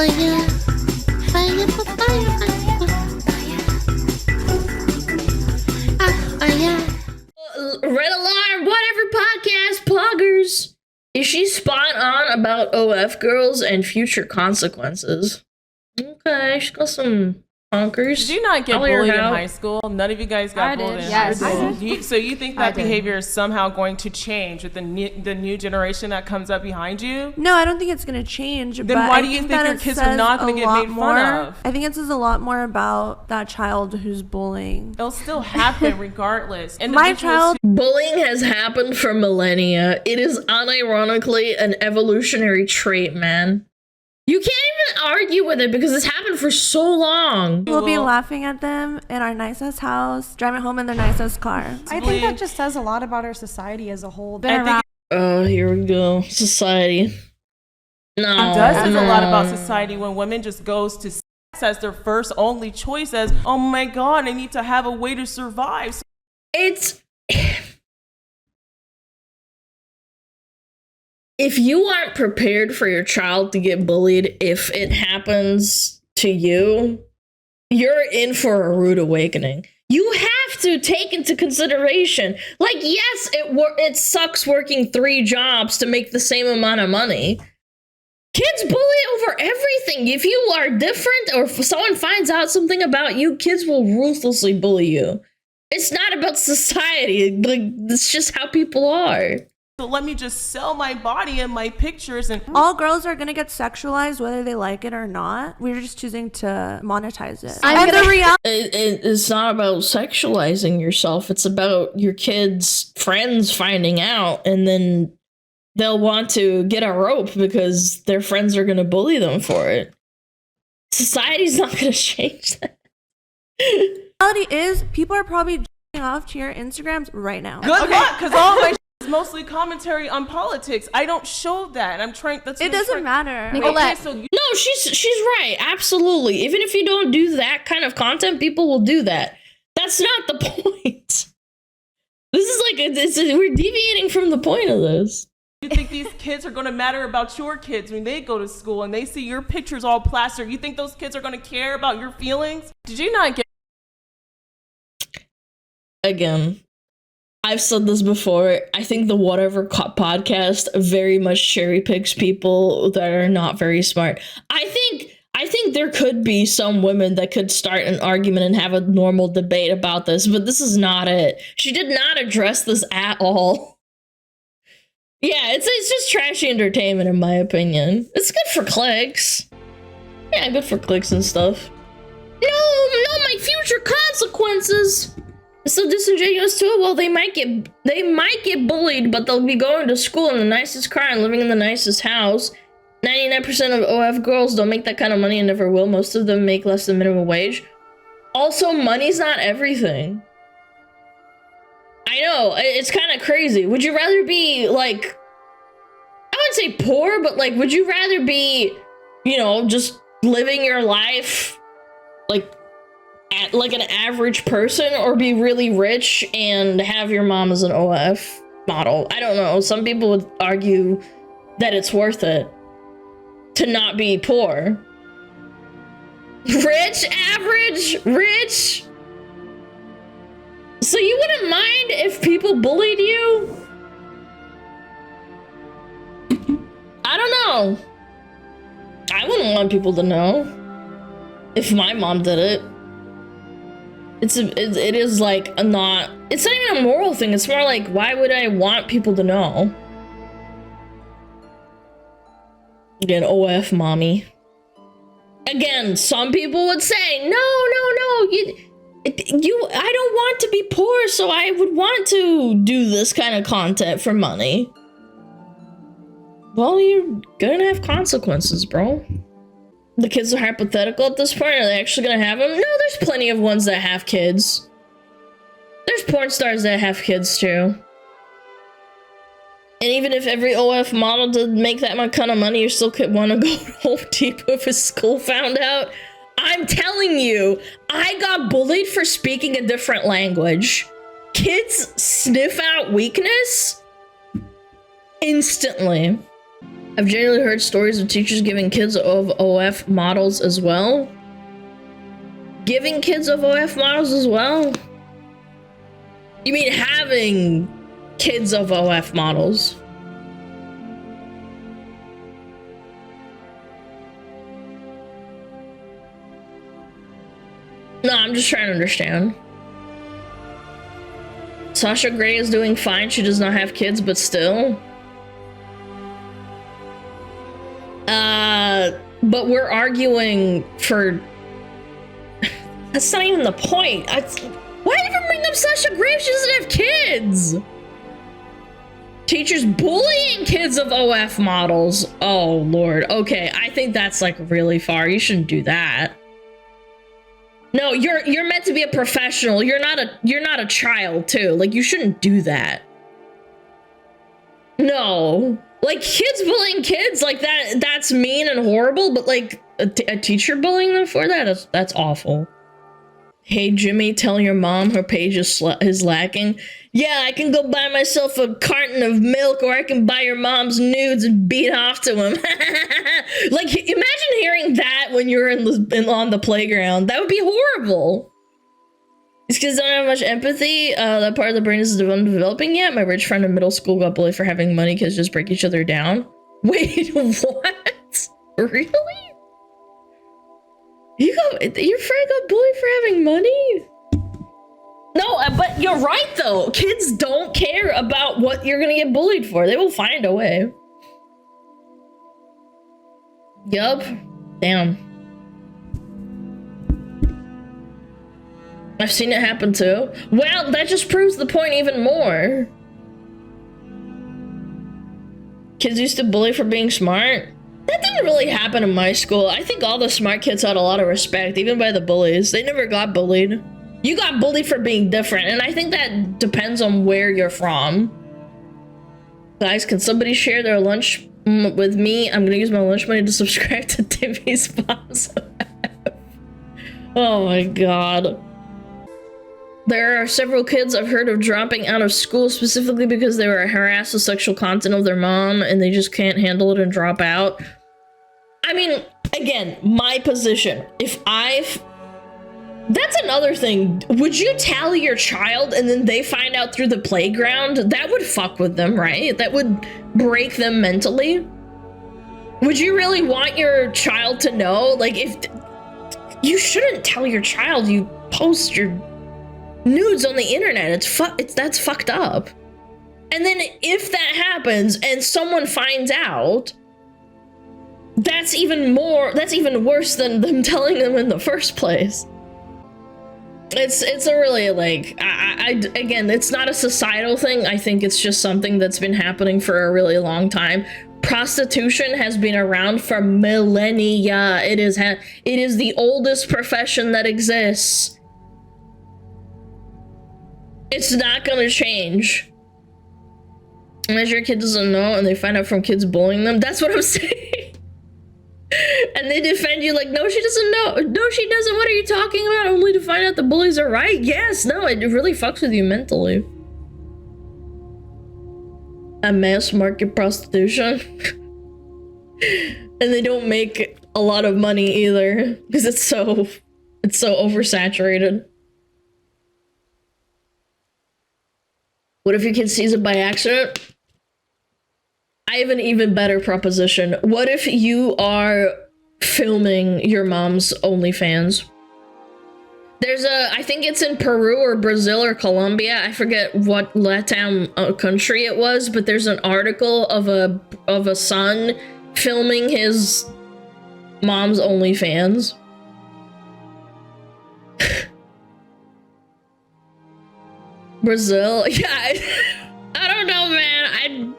Red alarm, whatever podcast, poggers. Is she spot on about OF girls and future consequences? Okay, she got some honkers. Did you not get bullied in high school? None of you guys got bullied in high school? So you think that behavior is somehow going to change with the new generation that comes up behind you? No, I don't think it's going to change. Then why do you think your kids are not going to get made fun of? I think it says a lot more about that child who's bullying. It'll still happen regardless. My child... Bullying has happened for millennia. It is unironically an evolutionary trait, man. You can't even argue with it because it's happened for so long. We'll be laughing at them in our nicest house, driving home in their nicest car. I think that just says a lot about our society as a whole. Oh, here we go. Society. No. It does say a lot about society when women just goes to sex as their first only choice as, oh my God, I need to have a way to survive. It's... If you aren't prepared for your child to get bullied if it happens to you, you're in for a rude awakening. You have to take into consideration, like, yes, it sucks working 3 jobs to make the same amount of money. Kids bully over everything. If you are different or if someone finds out something about you, kids will ruthlessly bully you. It's not about society. Like, it's just how people are. So let me just sell my body and my pictures. And all girls are gonna get sexualized whether they like it or not. We're just choosing to monetize it. It's not about sexualizing yourself. It's about your kids' friends finding out, and then they'll want to get a rope because their friends are gonna bully them for it. Society's not gonna change that. The reality is, people are probably off to your Instagrams right now. Good luck, because all my is mostly commentary on politics. I don't show that. I'm trying. It doesn't matter. Okay, so no, she's right. Absolutely. Even if you don't do that kind of content, people will do that. That's not the point. This is like we're deviating from the point of this. You think these kids are going to matter about your kids when they go to school and they see your pictures all plastered? You think those kids are going to care about your feelings? Did you not get? Again, I've said this before. I think the Whatever podcast very much cherry picks people that are not very smart. I think there could be some women that could start an argument and have a normal debate about this, but this is not it. She did not address this at all. Yeah, it's just trashy entertainment in my opinion. It's good for clicks. Yeah, good for clicks and stuff. No, my future consequences. It's so disingenuous too. Well, they might get bullied, but they'll be going to school in the nicest car and living in the nicest house. 99% of OF girls don't make that kind of money and never will. Most of them make less than minimum wage. Also, money's not everything. I know, it's kind of crazy. Would you rather be, like, I wouldn't say poor, but, like, would you rather be, you know, just living your life, like an average person, or be really rich and have your mom as an OF model? I don't know. Some people would argue that it's worth it to not be poor. Rich, average, rich. So you wouldn't mind if people bullied you? I don't know. I wouldn't want people to know if my mom did it. It is like it's not even a moral thing. It's more like, why would I want people to know? Again, OF mommy. Again, some people would say, no, I don't want to be poor, so I would want to do this kind of content for money. Well, you're gonna have consequences, bro. The kids are hypothetical at this point. Are they actually gonna have them? No, there's plenty of ones that have kids. There's porn stars that have kids too. And even if every OF model did make that much kind of money, you still could want to go to Home Depot if his school found out. I'm telling you, I got bullied for speaking a different language. Kids sniff out weakness instantly. I've generally heard stories of teachers giving kids of OF models as well. Giving kids of OF models as well? You mean having kids of OF models? No, I'm just trying to understand. Sasha Grey is doing fine. She does not have kids, but still. But we're arguing for... That's not even the point. Why even bring up Sasha Grey if she doesn't have kids? Teachers bullying kids of OF models. Oh, Lord. Okay, I think that's like really far. You shouldn't do that. No, you're meant to be a professional. You're not a child too. Like, you shouldn't do that. No. Like, kids bullying kids, like that's mean and horrible, but like a teacher bullying them for that, that's awful. Hey Jimmy, tell your mom her page is lacking. Yeah, I can go buy myself a carton of milk, or I can buy your mom's nudes and beat off to him. Like, imagine hearing that when you're on the playground. That would be horrible. These kids don't have much empathy. That part of the brain is developing yet. My rich friend in middle school got bullied for having money. Kids just break each other down. Wait, what? Really? Your friend got bullied for having money? No, but you're right though. Kids don't care about what you're gonna get bullied for. They will find a way. Yup. Damn. I've seen it happen too. Well, that just proves the point even more. Kids used to bully for being smart. That didn't really happen in my school. I think all the smart kids had a lot of respect, even by the bullies. They never got bullied. You got bullied for being different, and I think that depends on where you're from. Guys, can somebody share their lunch with me? I'm gonna use my lunch money to subscribe to Timmy's Pops. Oh my god. There are several kids I've heard of dropping out of school specifically because they were harassed with sexual content of their mom and they just can't handle it and drop out. I mean, again, my position. That's another thing. Would you tell your child and then they find out through the playground? That would fuck with them, right? That would break them mentally. Would you really want your child to know? Like, if you shouldn't tell your child you post your nudes on the internet. That's fucked up. And then if that happens and someone finds out, that's even worse than them telling them in the first place. It's a really, like, again, it's not a societal thing. I think it's just something that's been happening for a really long time. Prostitution has been around for millennia. It is the oldest profession that exists. It's not gonna change. Unless your kid doesn't know and they find out from kids bullying them. That's what I'm saying. And they defend you like, no, she doesn't know. No, she doesn't. What are you talking about? Only to find out the bullies are right? Yes, no, it really fucks with you mentally. A mass market prostitution. And they don't make a lot of money either. Because it's so oversaturated. What if your kid sees it by accident? I have an even better proposition. What if you are filming your mom's OnlyFans? I think it's in Peru or Brazil or Colombia. I forget what Latin country it was, but there's an article of a son filming his mom's OnlyFans. Brazil? Yeah, I don't know, man.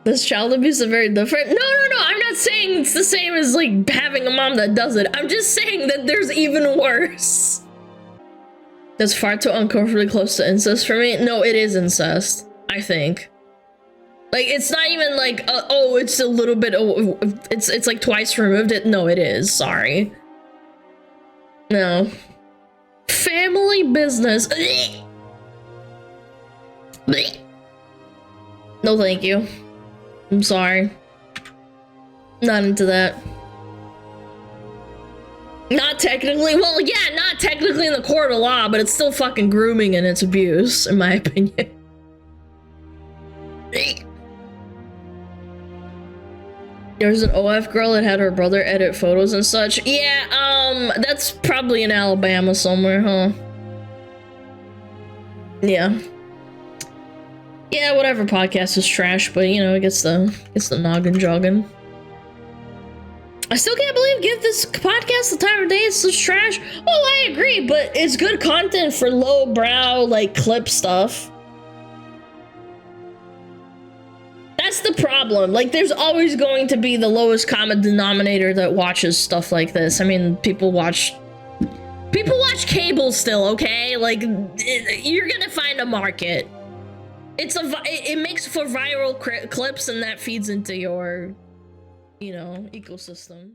This child abuse is very different. No, I'm not saying it's the same as, like, having a mom that does it. I'm just saying that there's even worse. That's far too uncomfortably close to incest for me. No, it is incest, I think. Like, it's not even like, oh, it's a little bit, it's like twice removed it. No, it is, sorry. No. Family business. No, thank you. I'm sorry. Not into that. Not technically. Well, yeah, not technically in the court of law, but it's still fucking grooming and it's abuse, in my opinion. There's an OF girl that had her brother edit photos and such. Yeah, that's probably in Alabama somewhere, huh? Yeah. Yeah, whatever podcast is trash, but you know, it gets the noggin jogging. I still can't believe give this podcast the time of day. It's such trash. Oh, I agree, but it's good content for lowbrow, like, clip stuff. That's the problem. Like, there's always going to be the lowest common denominator that watches stuff like this. I mean, people watch cable still, okay? Like, you're gonna find a market. It makes for viral clips, and that feeds into your, you know, ecosystem.